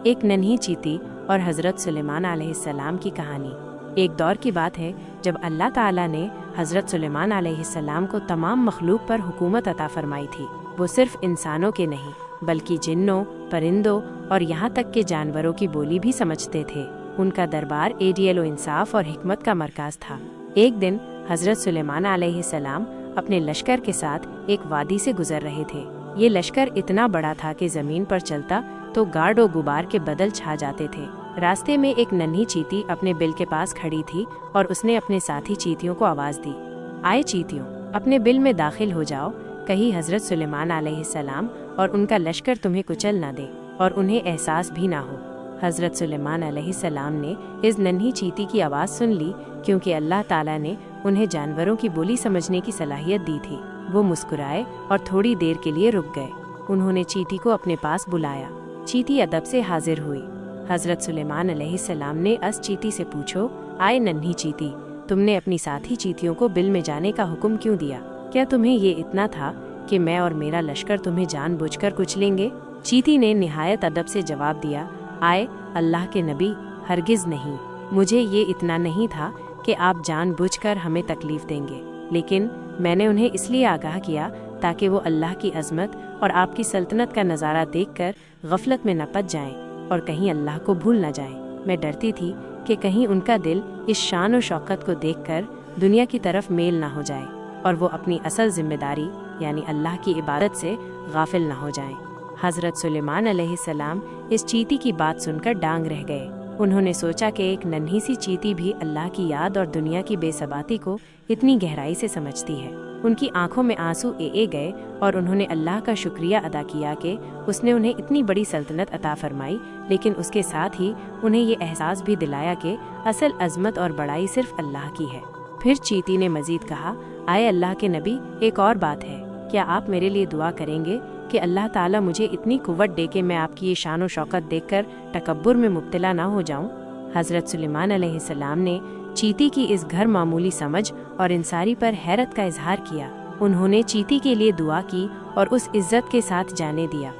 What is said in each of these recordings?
ایک ننھی چیتی اور حضرت سلیمان علیہ السلام کی کہانی۔ ایک دور کی بات ہے جب اللہ تعالیٰ نے حضرت سلیمان علیہ السلام کو تمام مخلوق پر حکومت عطا فرمائی تھی۔ وہ صرف انسانوں کے نہیں بلکہ جنوں، پرندوں اور یہاں تک کہ جانوروں کی بولی بھی سمجھتے تھے۔ ان کا دربار عدل و انصاف اور حکمت کا مرکز تھا۔ ایک دن حضرت سلیمان علیہ السلام اپنے لشکر کے ساتھ ایک وادی سے گزر رہے تھے۔ یہ لشکر اتنا بڑا تھا کہ زمین پر چلتا تو گارڈ و غبار کے بدل چھا جاتے تھے۔ راستے میں ایک ننھی چیتی اپنے بل کے پاس کھڑی تھی اور اس نے اپنے ساتھی چیتیوں کو آواز دی، آئے چیتیوں، اپنے بل میں داخل ہو جاؤ، کہیں حضرت سلیمان علیہ السلام اور ان کا لشکر تمہیں کچل نہ دے اور انہیں احساس بھی نہ ہو۔ حضرت سلیمان علیہ السلام نے اس ننھی چیتی کی آواز سن لی، کیونکہ اللہ تعالیٰ نے انہیں جانوروں کی بولی سمجھنے کی صلاحیت دی تھی۔ وہ مسکرائے اور تھوڑی دیر کے لیے رک گئے۔ انہوں نے چیتی کو اپنے پاس بلایا۔ چیتی ادب سے حاضر ہوئی۔ حضرت سلیمان علیہ السلام نے اس چیتی سے پوچھو، آئے ننھی چیتی، تم نے اپنی ساتھی چیتیوں کو بل میں جانے کا حکم کیوں دیا؟ کیا تمہیں یہ اتنا تھا کہ میں اور میرا لشکر تمہیں جان بوجھ کر کچلیں گے؟ چیتی نے نہایت ادب سے جواب دیا، آئے اللہ کے نبی، ہرگز نہیں، مجھے یہ اتنا نہیں تھا کہ آپ جان بوجھ کر ہمیں تکلیف دیں گے، لیکن میں نے انہیں اس لیے آگاہ کیا تاکہ وہ اللہ کی عظمت اور آپ کی سلطنت کا نظارہ دیکھ کر غفلت میں نہ پچ جائیں اور کہیں اللہ کو بھول نہ جائیں۔ میں ڈرتی تھی کہ کہیں ان کا دل اس شان و شوکت کو دیکھ کر دنیا کی طرف میل نہ ہو جائے اور وہ اپنی اصل ذمہ داری یعنی اللہ کی عبادت سے غافل نہ ہو جائیں۔ حضرت سلیمان علیہ السلام اس چیتی کی بات سن کر دانگ رہ گئے۔ انہوں نے سوچا کہ ایک ننھی سی چیتی بھی اللہ کی یاد اور دنیا کی بے ثباتی کو اتنی گہرائی سے سمجھتی ہے۔ ان کی آنکھوں میں آنسو گئے اور انہوں نے اللہ کا شکریہ ادا کیا کہ اس نے انہیں اتنی بڑی سلطنت عطا فرمائی، لیکن اس کے ساتھ ہی انہیں یہ احساس بھی دلایا کہ اصل عظمت اور بڑائی صرف اللہ کی ہے۔ پھر چیتی نے مزید کہا، آئے اللہ کے نبی، ایک اور بات ہے، کیا آپ میرے لیے دعا کریں گے کہ اللہ تعالیٰ مجھے اتنی قوت دے کہ میں آپ کی یہ شان و شوکت دیکھ کر تکبر میں مبتلا نہ ہو جاؤں؟ حضرت سلیمان علیہ السلام نے چیتی کی اس گھر معمولی سمجھ اور انصاری پر حیرت کا اظہار کیا۔ انہوں نے چیتی کے لیے دعا کی اور اس عزت کے ساتھ جانے دیا۔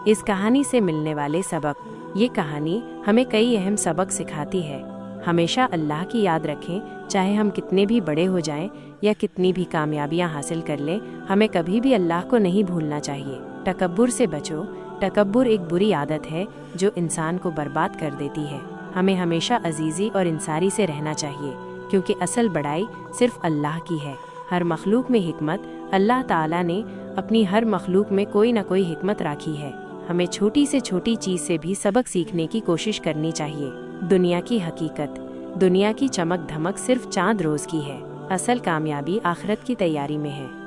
اس کہانی سے ملنے والے سبق۔ یہ کہانی ہمیں کئی اہم سبق سکھاتی ہے۔ ہمیشہ اللہ کی یاد رکھیں، چاہے ہم کتنے بھی بڑے ہو جائیں یا کتنی بھی کامیابیاں حاصل کر لیں، ہمیں کبھی بھی اللہ کو نہیں بھولنا چاہیے۔ تکبر سے بچو۔ تکبر ایک بری عادت ہے جو انسان کو برباد کر دیتی ہے۔ ہمیں ہمیشہ عزیزی اور انصاری سے رہنا چاہیے، کیونکہ اصل بڑائی صرف اللہ کی ہے۔ ہر مخلوق میں حکمت، اللہ تعالیٰ نے اپنی ہر مخلوق میں کوئی نہ کوئی حکمت رکھی ہے۔ ہمیں چھوٹی سے چھوٹی چیز سے بھی سبق سیکھنے کی کوشش کرنی چاہیے۔ دنیا کی حقیقت۔ دنیا کی چمک دھمک صرف چاند روز کی ہے، اصل کامیابی آخرت کی تیاری میں ہے۔